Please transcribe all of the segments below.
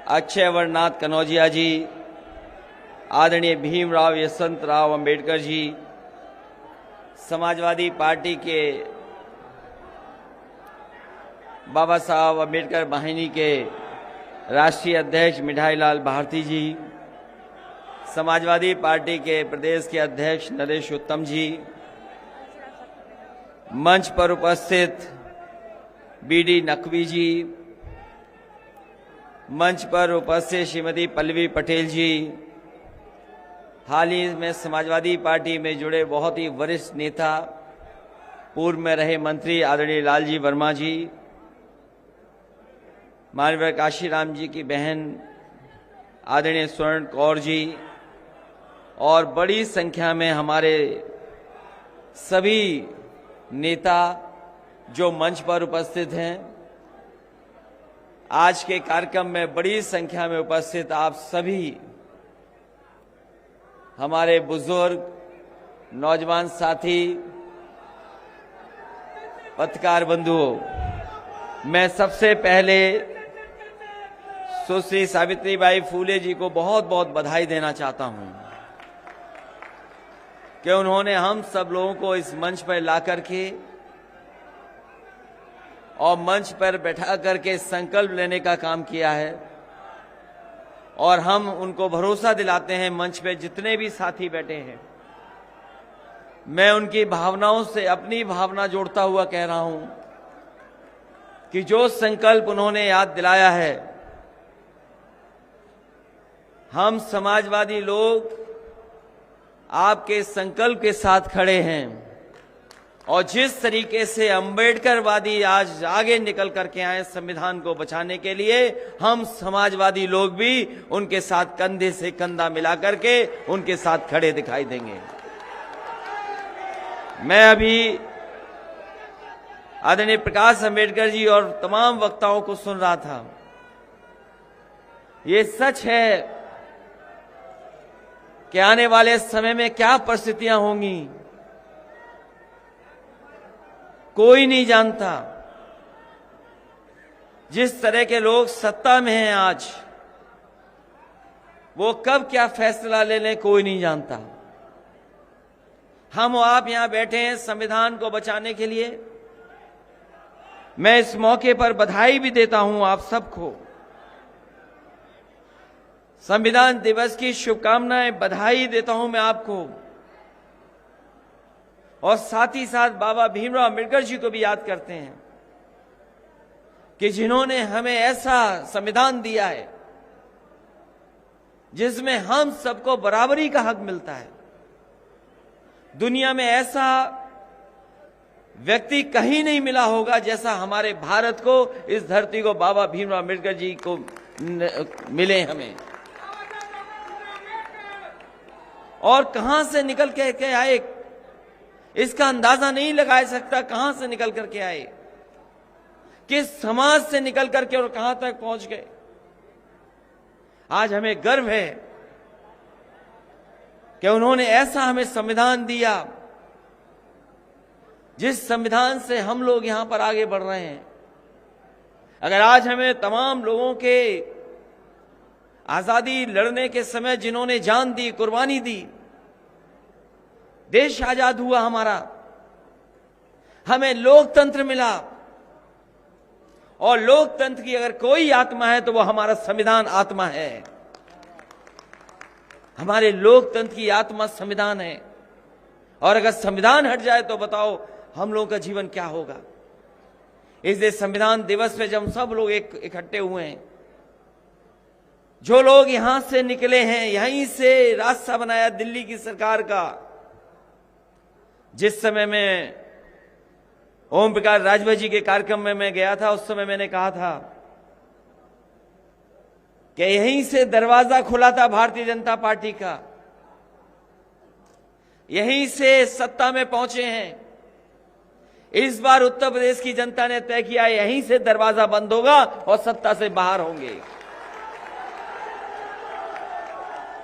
अक्षय अमरनाथ कनौजिया जी, आदरणीय भीमराव यशवंतराव अंबेडकर जी, समाजवादी पार्टी के बाबा साहब अंबेडकर वाहिनी के राष्ट्रीय अध्यक्ष मिठाईलाल भारती जी, समाजवादी पार्टी के प्रदेश के अध्यक्ष नरेश उत्तम जी, मंच पर उपस्थित बीडी नकवी जी, मंच पर उपस्थित श्रीमती पल्लवी पटेल जी, हाल ही में समाजवादी पार्टी में जुड़े बहुत ही वरिष्ठ नेता, पूर्व में रहे मंत्री आदरणीय लालजी वर्मा जी, माननीय काशीराम जी की बहन आदरणीय स्वर्ण कौर जी और बड़ी संख्या में हमारे सभी नेता जो मंच पर उपस्थित हैं। आज के कार्यक्रम में बड़ी संख्या में उपस्थित आप सभी हमारे बुजुर्ग, नौजवान साथी, पत्रकार बंधुओं, मैं सबसे पहले सुश्री सावित्रीबाई फूले जी को बहुत बहुत बधाई देना चाहता हूं कि उन्होंने हम सब लोगों को इस मंच पर ला करके और मंच पर बैठा करके संकल्प लेने का काम किया है। और हम उनको भरोसा दिलाते हैं, मंच पे जितने भी साथी बैठे हैं, मैं उनकी भावनाओं से अपनी भावना जोड़ता हुआ कह रहा हूं कि जो संकल्प उन्होंने याद दिलाया है, हम समाजवादी लोग आपके संकल्प के साथ खड़े हैं। और जिस तरीके से अंबेडकरवादी आज आगे निकल करके आए संविधान को बचाने के लिए, हम समाजवादी लोग भी उनके साथ कंधे से कंधा मिला करके उनके साथ खड़े दिखाई देंगे। मैं अभी आदरणीय प्रकाश अंबेडकर जी और तमाम वक्ताओं को सुन रहा था। ये सच है कि आने वाले समय में क्या परिस्थितियां होंगी, कोई नहीं जानता। जिस तरह के लोग सत्ता में हैं आज, वो कब क्या फैसला ले लें कोई नहीं जानता। हम आप यहां बैठे हैं संविधान को बचाने के लिए। मैं इस मौके पर बधाई भी देता हूं आप सबको, संविधान दिवस की शुभकामनाएं, बधाई देता हूं मैं आपको। और साथ ही साथ बाबा भीमराव अंबेडकर जी को भी याद करते हैं कि जिन्होंने हमें ऐसा संविधान दिया है जिसमें हम सबको बराबरी का हक मिलता है। दुनिया में ऐसा व्यक्ति कहीं नहीं मिला होगा जैसा हमारे भारत को, इस धरती को बाबा भीमराव अंबेडकर जी को मिले हमें। और कहां से निकल के आए इसका अंदाजा नहीं लगाया सकता, कहां से निकल करके आए, किस समाज से निकल करके और कहां तक पहुंच गए। आज हमें गर्व है कि उन्होंने ऐसा हमें संविधान दिया जिस संविधान से हम लोग यहां पर आगे बढ़ रहे हैं। अगर आज हमें तमाम लोगों के आजादी लड़ने के समय जिन्होंने जान दी, कुर्बानी दी, देश आजाद हुआ हमारा, हमें लोकतंत्र मिला। और लोकतंत्र की अगर कोई आत्मा है तो वो हमारा संविधान आत्मा है। हमारे लोकतंत्र की आत्मा संविधान है। और अगर संविधान हट जाए तो बताओ हम लोगों का जीवन क्या होगा। इसलिए संविधान दिवस पे जब हम सब लोग इकट्ठे हुए हैं, जो लोग यहां से निकले हैं, यहीं से रास्ता बनाया दिल्ली की सरकार का। जिस समय में ओम प्रकाश राजभर जी के कार्यक्रम में मैं गया था, उस समय मैंने कहा था कि यहीं से दरवाजा खुला था भारतीय जनता पार्टी का, यहीं से सत्ता में पहुंचे हैं। इस बार उत्तर प्रदेश की जनता ने तय किया यहीं से दरवाजा बंद होगा और सत्ता से बाहर होंगे।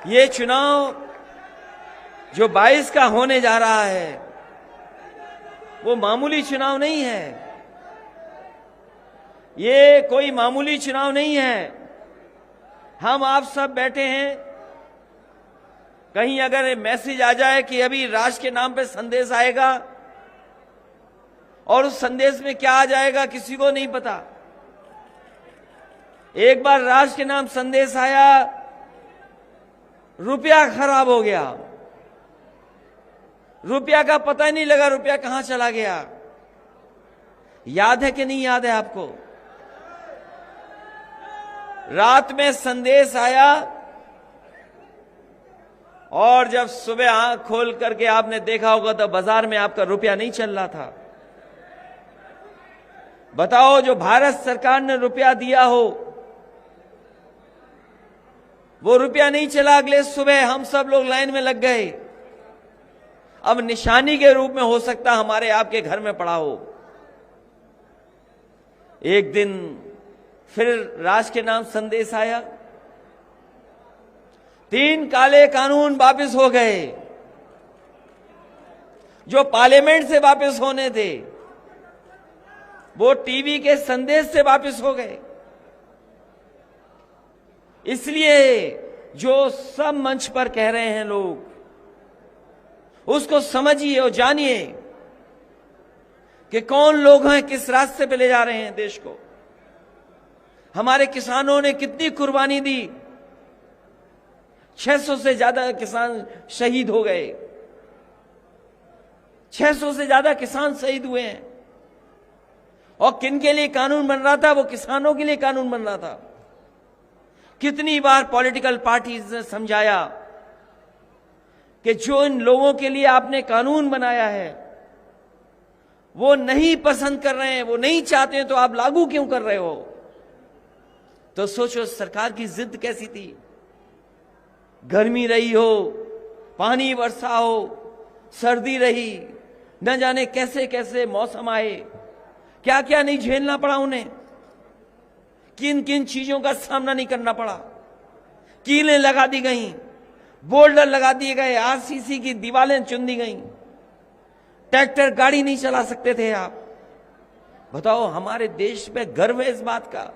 ये चुनाव जो 22 का होने जा रहा है वो मामूली चुनाव नहीं है। ये कोई मामूली चुनाव नहीं है। हम आप सब बैठे हैं, कहीं अगर मैसेज आ जाए कि अभी राष्ट्र के नाम पे संदेश आएगा, और उस संदेश में क्या आ जाएगा किसी को नहीं पता। एक बार राष्ट्र के नाम संदेश आया, रुपया खराब हो गया, रुपया का पता ही नहीं लगा रुपया कहां चला गया। याद है कि नहीं याद है आपको? रात में संदेश आया और जब सुबह आंख खोल करके आपने देखा होगा तो बाजार में आपका रुपया नहीं चल रहा था। बताओ, जो भारत सरकार ने रुपया दिया हो वो रुपया नहीं चला। अगले सुबह हम सब लोग लाइन में लग गए। अब निशानी के रूप में हो सकता हमारे आपके घर में पड़ा हो। एक दिन फिर राष्ट्र के नाम संदेश आया, 3 काले कानून वापस हो गए जो पार्लियामेंट से वापस होने थे, वो टीवी के संदेश से वापस हो गए। इसलिए जो सब मंच पर कह रहे हैं लोग, उसको समझिए और जानिए कि कौन लोग हैं, किस रास्ते पे ले जा रहे हैं देश को। हमारे किसानों ने कितनी कुर्बानी दी, 600 से ज्यादा किसान शहीद हो गए, 600 से ज्यादा किसान शहीद हुए हैं। और किन के लिए कानून बन रहा था? वो किसानों के लिए कानून बन रहा था। कितनी बार पॉलिटिकल पार्टीज ने समझाया कि जो इन लोगों के लिए आपने कानून बनाया है वो नहीं पसंद कर रहे हैं, वो नहीं चाहते हैं, तो आप लागू क्यों कर रहे हो? तो सोचो सरकार की जिद कैसी थी। गर्मी रही हो, पानी वर्षा हो, सर्दी रही, न जाने कैसे कैसे मौसम आए, क्या क्या नहीं झेलना पड़ा उन्हें, किन किन चीजों का सामना नहीं करना पड़ा। कीलें लगा दी गईं, बोल्डर लगा दिए गए, आरसीसी की दीवारें चुन दी गईं, ट्रैक्टर गाड़ी नहीं चला सकते थे आप। बताओ, हमारे देश पे गर्व है इस बात का।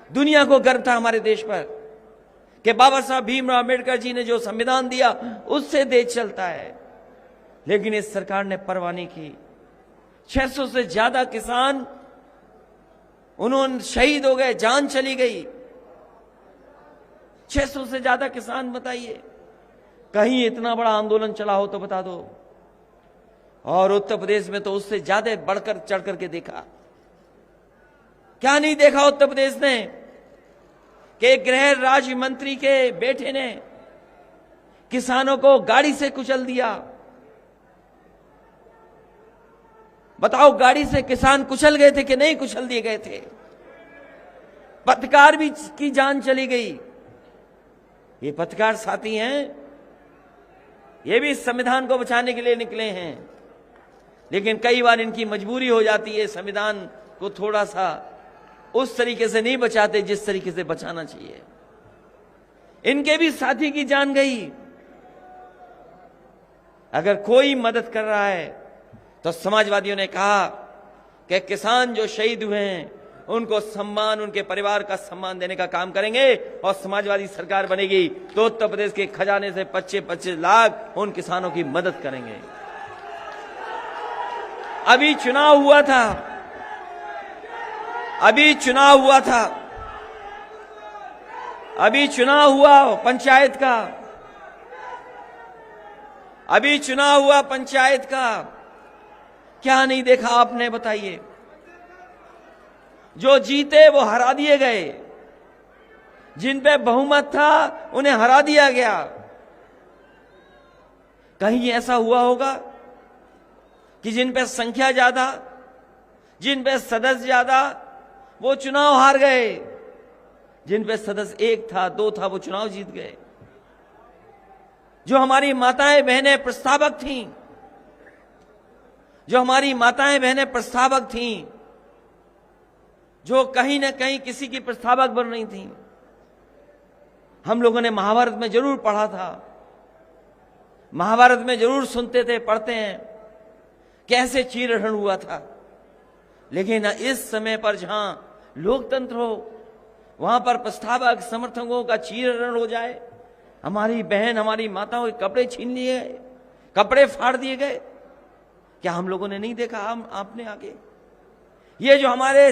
दुनिया को गर्व था हमारे देश पर कि बाबा साहब भीमराव अम्बेडकर जी ने जो संविधान दिया उससे देश चलता है। लेकिन इस सरकार ने परवाह नहीं की। 600 से ज्यादा किसान उन्होंने शहीद हो गए, जान चली गई। 600 से ज्यादा किसान, बताइए कहीं इतना बड़ा आंदोलन चला हो तो बता दो। और उत्तर प्रदेश में तो उससे ज्यादा बढ़कर चढ़ करके देखा। क्या नहीं देखा उत्तर प्रदेश ने कि गृह राज्य मंत्री के बेटे ने किसानों को गाड़ी से कुचल दिया। बताओ, गाड़ी से किसान कुचल गए थे कि नहीं कुचल दिए गए थे? पत्रकार भी की जान चली गई। ये पत्रकार साथी हैं, ये भी संविधान को बचाने के लिए निकले हैं, लेकिन कई बार इनकी मजबूरी हो जाती है। संविधान को थोड़ा सा उस तरीके से नहीं बचाते जिस तरीके से बचाना चाहिए। इनके भी साथी की जान गई। अगर कोई मदद कर रहा है तो समाजवादियों ने कहा कि किसान जो शहीद हुए हैं उनको सम्मान, उनके परिवार का सम्मान देने का काम करेंगे। और समाजवादी सरकार बनेगी तो उत्तर प्रदेश के खजाने से 25-25 लाख उन किसानों की मदद करेंगे। अभी चुनाव हुआ था, अभी चुनाव हुआ पंचायत का, अभी चुनाव हुआ पंचायत का। क्या नहीं देखा आपने, बताइए? जो जीते वो हरा दिए गए, जिन पे बहुमत था उन्हें हरा दिया गया। कहीं ऐसा हुआ होगा कि जिन पे संख्या ज्यादा, जिन पे सदस्य ज्यादा, वो चुनाव हार गए? जिन पे सदस्य 1 था, 2 था, वो चुनाव जीत गए। जो हमारी माताएं बहनें प्रस्तावक थीं, जो हमारी माताएं बहनें प्रस्तावक थीं, जो कहीं ना कहीं किसी की प्रस्तावक बन रही थीं। हम लोगों ने महाभारत में जरूर पढ़ा था, महाभारत में जरूर सुनते थे, पढ़ते हैं कैसे चीरहरण हुआ था। लेकिन इस समय पर जहां लोकतंत्र हो, वहां पर प्रस्तावक समर्थकों का चीरहरण हो जाए, हमारी बहन हमारी माताओं के कपड़े छीन लिए गए, कपड़े फाड़ दिए गए। क्या हम लोगों ने नहीं देखा? आपने आगे ये जो हमारे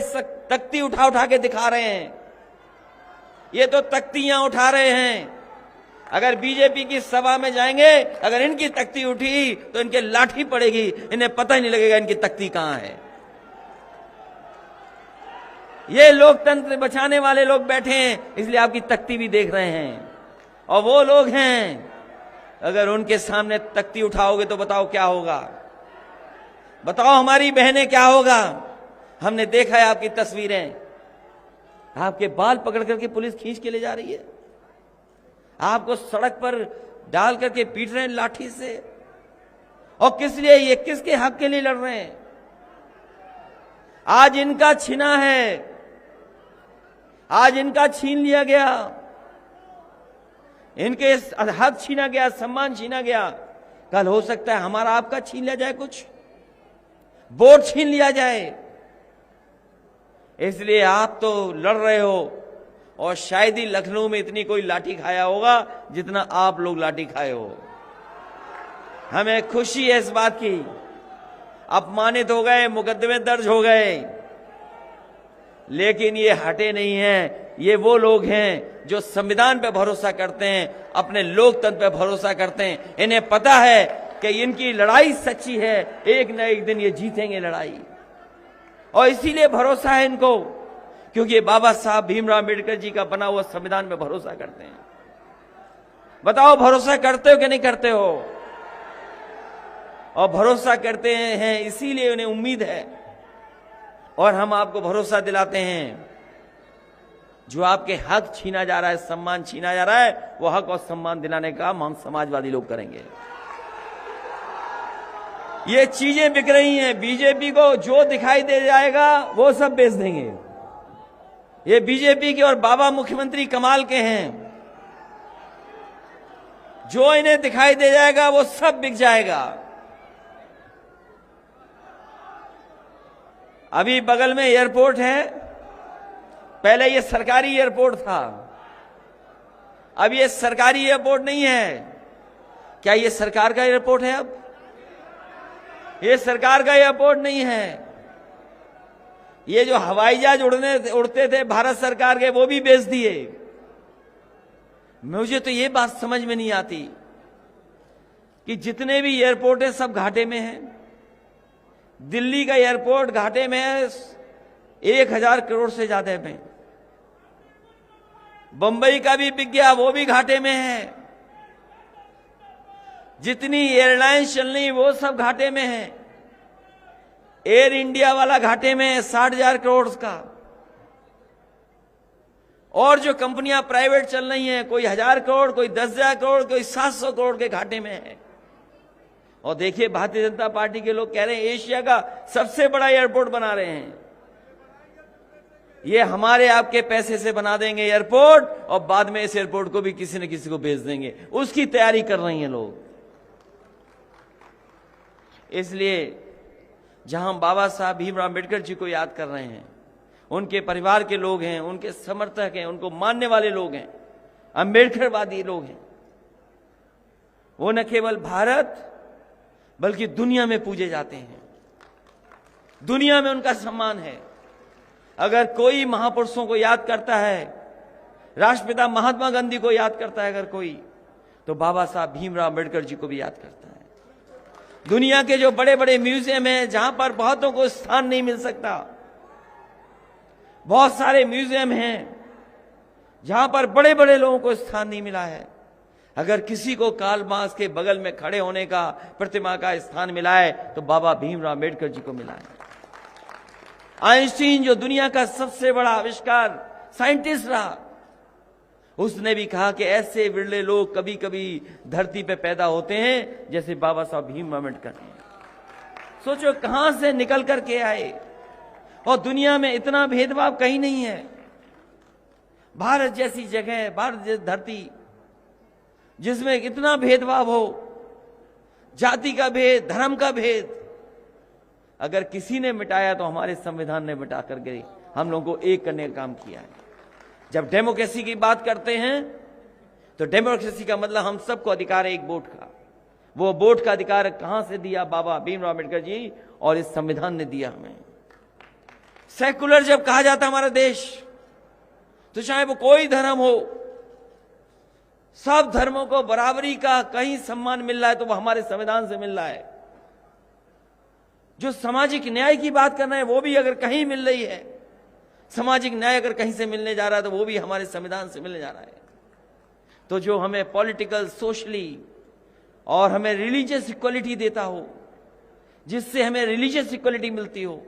तख्ती उठा उठा के दिखा रहे हैं, ये तो तख्तियां उठा रहे हैं। अगर बीजेपी की सभा में जाएंगे, अगर इनकी तख्ती उठी तो इनके लाठी पड़ेगी, इन्हें पता ही नहीं लगेगा इनकी तख्ती कहां है। ये लोकतंत्र बचाने वाले लोग बैठे हैं, इसलिए आपकी तख्ती भी देख रहे हैं। और वो लोग हैं, अगर उनके सामने तख्ती उठाओगे तो बताओ क्या होगा? बताओ हमारी बहनें क्या होगा? हमने देखा है आपकी तस्वीरें, आपके बाल पकड़ करके पुलिस खींच के ले जा रही है, आपको सड़क पर डाल करके पीट रहे हैं लाठी से। और किस लिए? ये किसके हक के लिए लड़ रहे हैं? आज इनका छीना है, आज इनका छीन लिया गया, इनके हक छीना गया, सम्मान छीना गया। कल हो सकता है हमारा आपका छीन लिया जाए, कुछ वोट छीन लिया जाए। इसलिए आप तो लड़ रहे हो, और शायद ही लखनऊ में इतनी कोई लाठी खाया होगा जितना आप लोग लाठी खाए हो। हमें खुशी है इस बात की। अपमानित हो गए, मुकदमे दर्ज हो गए, लेकिन ये हटे नहीं हैं। ये वो लोग हैं जो संविधान पे भरोसा करते हैं, अपने लोकतंत्र पे भरोसा करते हैं। इन्हें पता है कि इनकी लड़ाई सच्ची है, एक न एक दिन ये जीतेंगे लड़ाई। और इसीलिए भरोसा है इनको, क्योंकि बाबा साहब भीमराव अम्बेडकर जी का बना हुआ संविधान पे भरोसा करते हैं। बताओ भरोसा करते हो कि नहीं करते हो? और भरोसा करते हैं इसीलिए उन्हें उम्मीद है, और हम आपको भरोसा दिलाते हैं, जो आपके हक छीना जा रहा है, सम्मान छीना जा रहा है, वो हक और सम्मान दिलाने का काम हम समाजवादी लोग करेंगे। ये चीजें बिक रही हैं, बीजेपी को जो दिखाई दे जाएगा वो सब बेच देंगे। ये बीजेपी के और बाबा मुख्यमंत्री कमाल के हैं, जो इन्हें दिखाई दे जाएगा वो सब बिक जाएगा। अभी बगल में एयरपोर्ट है, पहले ये सरकारी एयरपोर्ट था, अब ये सरकारी एयरपोर्ट नहीं है। क्या ये सरकार का एयरपोर्ट है? अब ये सरकार का एयरपोर्ट नहीं है। ये जो हवाई जहाज उड़ते थे भारत सरकार के, वो भी बेच दिए। मुझे तो ये बात समझ में नहीं आती कि जितने भी एयरपोर्ट हैं सब घाटे में हैं। दिल्ली का एयरपोर्ट घाटे में है 1000 करोड़ से ज्यादा में। बंबई का भी बिक गया, वो भी घाटे में है। जितनी एयरलाइंस चल रही वो सब घाटे में है। एयर इंडिया वाला घाटे में है 60,000 करोड़ का। और जो कंपनियां प्राइवेट चल रही हैं, कोई 1000 करोड़, कोई 10,000 करोड़, कोई 700 करोड़ के घाटे में है। और देखिए भारतीय जनता पार्टी के लोग कह रहे हैं एशिया का सबसे बड़ा एयरपोर्ट बना रहे हैं। ये हमारे आपके पैसे से बना देंगे एयरपोर्ट, और बाद में इस एयरपोर्ट को भी किसी न किसी को बेच देंगे। उसकी तैयारी कर रही हैं लोग। इसलिए जहां बाबा साहब भीमराव अम्बेडकर जी को याद कर रहे हैं, उनके परिवार के लोग हैं, उनके समर्थक हैं, उनको मानने वाले लोग हैं, अम्बेडकरवादी लोग हैं, वो न केवल भारत बल्कि दुनिया में पूजे जाते हैं। दुनिया में उनका सम्मान है। अगर कोई महापुरुषों को याद करता है, राष्ट्रपिता महात्मा गांधी को याद करता है अगर कोई, तो बाबा साहब भीमराव अम्बेडकर जी को भी याद करता है। दुनिया के जो बड़े बड़े म्यूजियम हैं, जहां पर बहुतों को स्थान नहीं मिल सकता, बहुत सारे म्यूजियम हैं जहां पर बड़े बड़े लोगों को स्थान नहीं मिला है। अगर किसी को कार्ल मार्क्स के बगल में खड़े होने का, प्रतिमा का स्थान मिला है, तो बाबा भीमराव अम्बेडकर जी को मिला है। आइंस्टीन जो दुनिया का सबसे बड़ा आविष्कार साइंटिस्ट रहा, उसने भी कहा कि ऐसे विरले लोग कभी कभी धरती पे पैदा होते हैं जैसे बाबा साहब भीमराव अम्बेडकर हैं। सोचो कहां से निकल करके आए, और दुनिया में इतना भेदभाव कहीं नहीं है। भारत जैसी जगह, भारत जैसी धरती जिसमें इतना भेदभाव हो, जाति का भेद, धर्म का भेद, अगर किसी ने मिटाया तो हमारे संविधान ने मिटा करके हम लोगों को एक करने का काम किया है। जब डेमोक्रेसी की बात करते हैं तो डेमोक्रेसी का मतलब हम सबको अधिकार है एक वोट का। वो वोट का अधिकार कहां से दिया? बाबा भीमराव अम्बेडकर जी और इस संविधान ने दिया हमें। सेकुलर जब कहा जाता है हमारा देश, तो चाहे वो कोई धर्म हो, सब धर्मों को बराबरी का कहीं सम्मान मिल रहा है तो वो हमारे संविधान से मिल रहा है। जो सामाजिक न्याय की बात करना है वो भी अगर कहीं मिल रही है, सामाजिक न्याय अगर कहीं से मिलने जा रहा है तो वो भी हमारे संविधान से मिलने जा रहा है। तो जो हमें पॉलिटिकल, सोशली और हमें रिलीजियस इक्वलिटी देता हो, जिससे हमें रिलीजियस इक्वलिटी मिलती हो,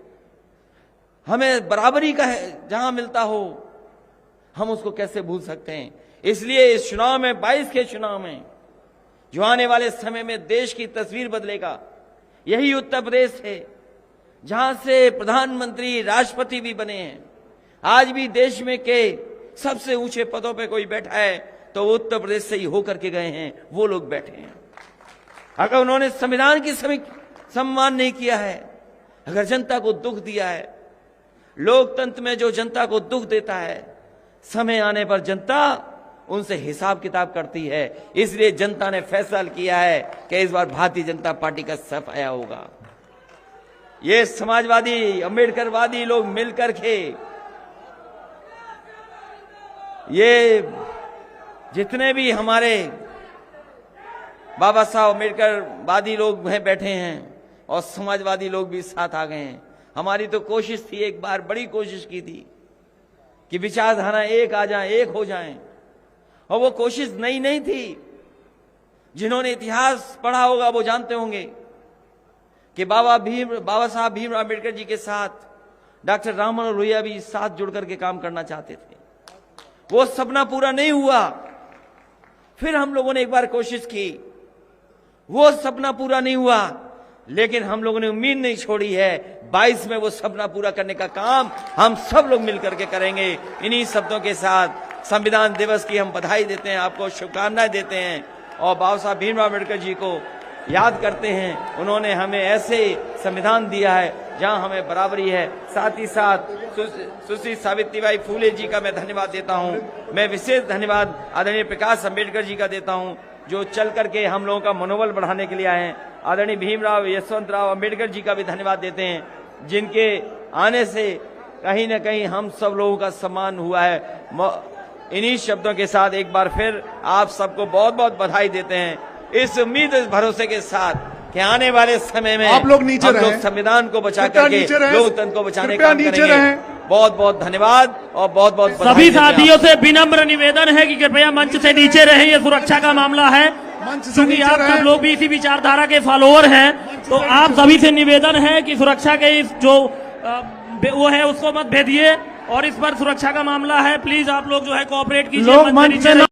हमें बराबरी का जहां मिलता हो, हम उसको कैसे भूल सकते हैं? इसलिए इस चुनाव में, 22 के चुनाव में, जो आने वाले समय में देश की तस्वीर बदलेगा, यही उत्तर प्रदेश है जहां से प्रधानमंत्री, राष्ट्रपति भी बने हैं। आज भी देश में के सबसे ऊंचे पदों पे कोई बैठा है तो वो उत्तर प्रदेश से ही होकर के गए हैं, वो लोग बैठे हैं। अगर उन्होंने संविधान की सम्मान नहीं किया है, अगर जनता को दुख दिया है, लोकतंत्र में जो जनता को दुख देता है, समय आने पर जनता उनसे हिसाब किताब करती है। इसलिए जनता ने फैसला किया है कि इस बार भारतीय जनता पार्टी का सफाया होगा। ये समाजवादी, अम्बेडकरवादी लोग मिलकर के, ये जितने भी हमारे बाबा साहब अम्बेडकरवादी लोग हैं बैठे हैं और समाजवादी लोग भी साथ आ गए हैं। हमारी तो कोशिश थी, एक बार बड़ी कोशिश की थी कि विचारधारा एक आ जाए, एक हो जाए, और वो कोशिश नई नहीं थी। जिन्होंने इतिहास पढ़ा होगा वो जानते होंगे कि बाबा साहब भीमराव अम्बेडकर जी के साथ डॉक्टर राम मनोहर लोहिया भी साथ जुड़ करके काम करना चाहते थे। वो सपना पूरा नहीं हुआ। फिर हम लोगों ने एक बार कोशिश की, वो सपना पूरा नहीं हुआ, लेकिन हम लोगों ने उम्मीद नहीं छोड़ी है। 22 में वो सपना पूरा करने का काम हम सब लोग मिलकर के करेंगे। इन्हीं शब्दों के साथ संविधान दिवस की हम बधाई देते हैं, आपको शुभकामनाएं देते हैं और बाबा साहब भीमराव अम्बेडकर जी को याद करते हैं। उन्होंने हमें ऐसे संविधान दिया है जहां हमें बराबरी है। साथ ही साथ सुश्री सावित्रीबाई फूले जी का मैं धन्यवाद देता हूं। मैं विशेष धन्यवाद आदरणीय प्रकाश अम्बेडकर जी का देता हूं, जो चल करके हम लोगों का मनोबल बढ़ाने के लिए आए हैं। आदरणीय भीमराव यशवंतराव अम्बेडकर जी का भी धन्यवाद देते हैं, जिनके आने से कहीं न कहीं हम सब लोगों का सम्मान हुआ है। इन्हीं शब्दों के साथ एक बार फिर आप सबको बहुत बहुत बधाई देते हैं, इस उम्मीद, इस भरोसे के साथ कि आने वाले समय में आप लोग नीचे रहे, संविधान को बचा करके लोकतंत्र को बचाने का काम करेंगे। बहुत बहुत धन्यवाद और बहुत बहुत सभी साथियों से विनम्र निवेदन है कि कृपया मंच से नीचे रहें। ये सुरक्षा का मामला है, क्योंकि आप सब लोग भी इसी विचारधारा के फॉलोअर हैं, तो आप सभी से निवेदन है कि सुरक्षा के इस जो वो है उसको मत भेदिए, और इस पर सुरक्षा का मामला है, प्लीज आप लोग जो है कोऑपरेट कीजिए।